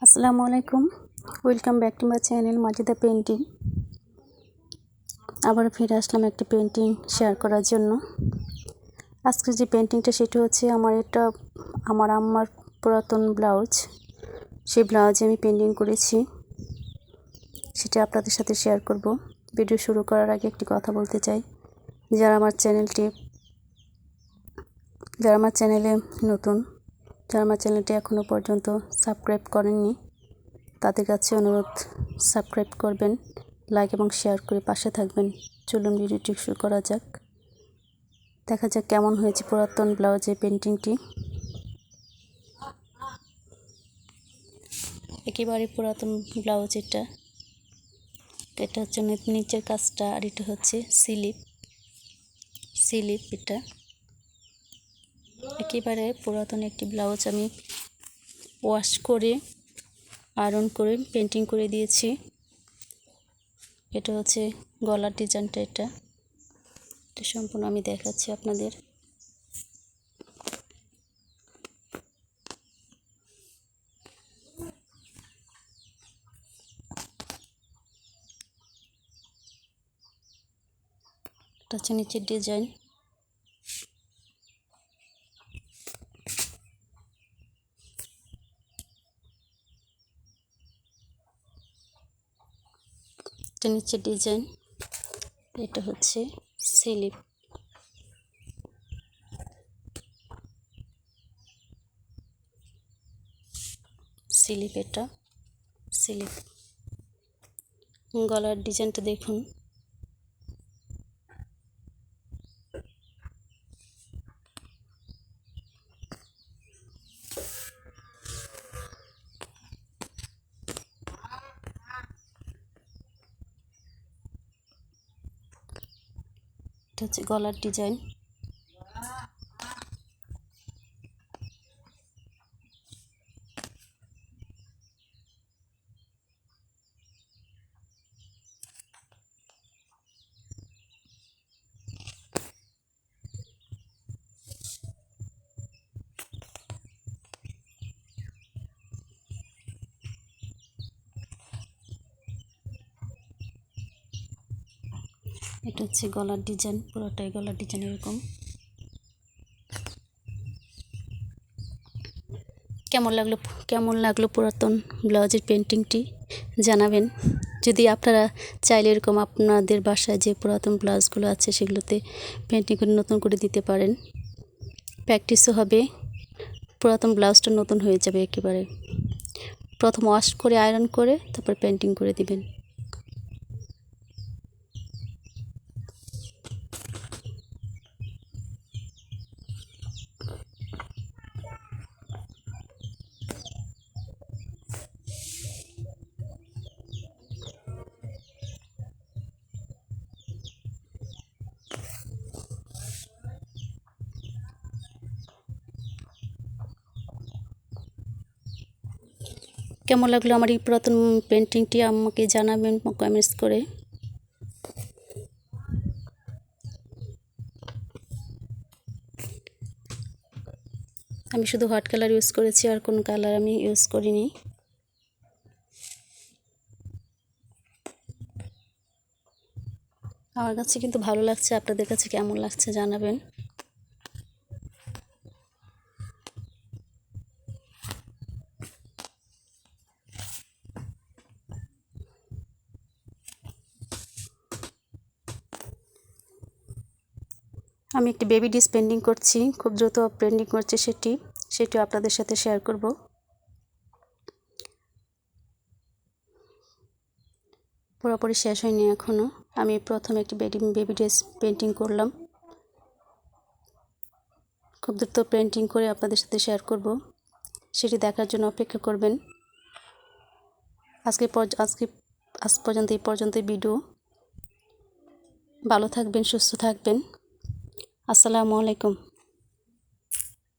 আসসালামু আলাইকুম, welcome back to my channel Majida painting. আবার ফিরে আসলাম একটি পেন্টিং শেয়ার করার জন্য। আজকে যে পেন্টিংটা সেটা হচ্ছে আমার আম্মার পুরাতন ব্লাউজ। সেই ব্লাউজে আমি পেন্টিং করেছি, সেটা আপনাদের সাথে শেয়ার করব। ভিডিও শুরু করার আগে একটি কথা বলতে চাই, যারা আমার চ্যানেলে নতুন, যারা আমার চ্যানেলটি এখনও পর্যন্ত সাবস্ক্রাইব করেননি, তাদের কাছে অনুরোধ সাবস্ক্রাইব করবেন, লাইক এবং শেয়ার করে পাশে থাকবেন। চলুন ভিডিওটি শুরু করা যাক। দেখা যাক কেমন হয়েছে পুরাতন ব্লাউজের পেন্টিংটি। একেবারে পুরাতন ব্লাউজ এটা হচ্ছে নিচের কাজটা, আর এটা হচ্ছে স্লিপ। এটা একেবারে পুরাতন একটি ব্লাউজ আমি ওয়াশ করে আয়রন করে পেন্টিং করে দিয়েছি। এটা হচ্ছে গলার ডিজাইনটা। এটা সম্পূর্ণ আমি দেখাচ্ছি আপনাদের। এটা হচ্ছে নিচের ডিজাইন। এটা নিচের ডিজাইন। এটা হচ্ছে স্লিপ। এটা স্লিপ। গলার ডিজাইনটা দেখুন। এটা হচ্ছে গলার ডিজাইন। এটা হচ্ছে গলার ডিজাইন, পুরোটাই গলার ডিজাইন এরকম। কেমন লাগলো পুরাতন ব্লাউজের পেন্টিংটি জানাবেন। যদি আপনারা চাইলে এরকম আপনাদের বাসায় যে পুরাতন ব্লাউজগুলো আছে সেগুলোতে পেন্টিং করে নতুন করে দিতে পারেন, প্র্যাকটিসও হবে, পুরাতন ব্লাউজটা নতুন হয়ে যাবে একেবারে। প্রথম ওয়াশ করে আয়রন করে তারপর পেন্টিং করে দিবেন। কেমন লাগলো আমার এই পুরাতন পেন্টিংটি আমাকে জানাবেন কমেন্টস করে। আমি শুধু হোয়াইট কালার ইউজ করেছি, আর কোনো কালার আমি ইউজ করিনি। আমার কাছে কিন্তু ভালো লাগছে, আপনাদের কাছে কেমন লাগছে জানাবেন। আমি একটি বেবি ডিস পেন্টিং করছি, খুব দ্রুত পেন্টিং করছি, সেটিও আপনাদের সাথে শেয়ার করব। পুরোপুরি শেষ হয়নি এখনও। আমি প্রথমে একটি বেবি ডিস পেন্টিং করলাম, খুব দ্রুত পেন্টিং করে আপনাদের সাথে শেয়ার করব। সেটি দেখার জন্য অপেক্ষা করবেন। আজ পর্যন্ত এই পর্যন্তই ভিডিও। ভালো থাকবেন, সুস্থ থাকবেন। আসসালামু আলাইকুম।